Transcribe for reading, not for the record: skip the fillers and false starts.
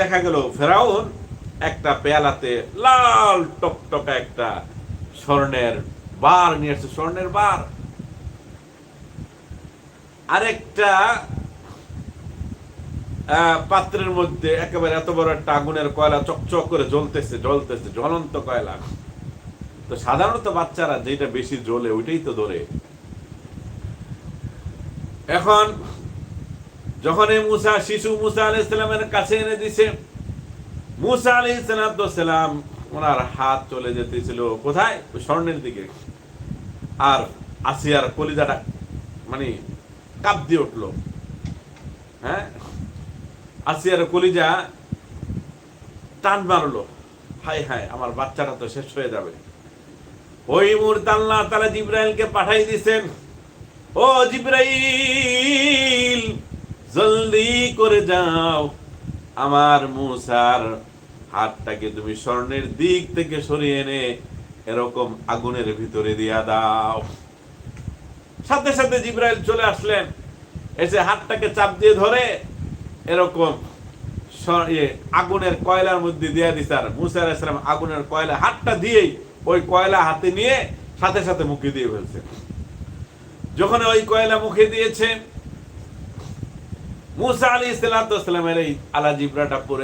দেখা গেল ফেরাউন একটা পেয়ালাতে লাল টকটকা একটা স্বর্ণের বার নিয়ে আসছে, স্বর্ণের বার। আরেকটা পাত্রের মধ্যে একেবারে এত বড় একটা আগুনের কয়লা চকচক করে জ্বলতেছে জ্বলতেছে, জ্বলন্ত কয়লা। তো সাধারণত বাচ্চারা যেটা বেশি জ্বলে ওইটাই তো ধরে। এখন যখন এই মুসা শিশু মুসা আলাইহিস সালামের কাছে এনে দিছে, মুসা আলাইহিস সালাম ওনার হাত চলে যেতেছিল কোথায়? ওই স্বর্ণের দিকে। আর আসিয়ার কলিজাটা মানে কাঁপ দিয়ে উঠলো। হ্যাঁ, আসিয়ার কলিজা টান মারলো, হায় হায় আমার বাচ্চাটা তো শেষ হয়ে যাবে। ওই মুহূর্তে আল্লাহ তাআলা জিবরাইলকে পাঠাই দিয়েছেন, ও জিবরাইল জলদি করে যাও, আমার মুসার হাতটাকে তুমি স্বর্ণের দিক থেকে সরিয়ে এনে এরকম আগুনের ভিতরে দিয়া দাও। সাথে সাথে জিবরাইল চলে আসলেন, এসে হাতটাকে চাপ দিয়ে ধরে এরকম আগুনের কয়লার মধ্যে দিয়ে দিছে। আর মুসা আলাইহিস সালাম আগুনের কয়লা হাতটা দিয়েই ওই কয়লা হাতে নিয়ে সাথে সাথে মুখে দিয়ে ফেলছে। যখন ওই কয়লা মুখে দিয়েছে, মুসা আলাইহিস সালামের এই আলা জিব্রাটা পরে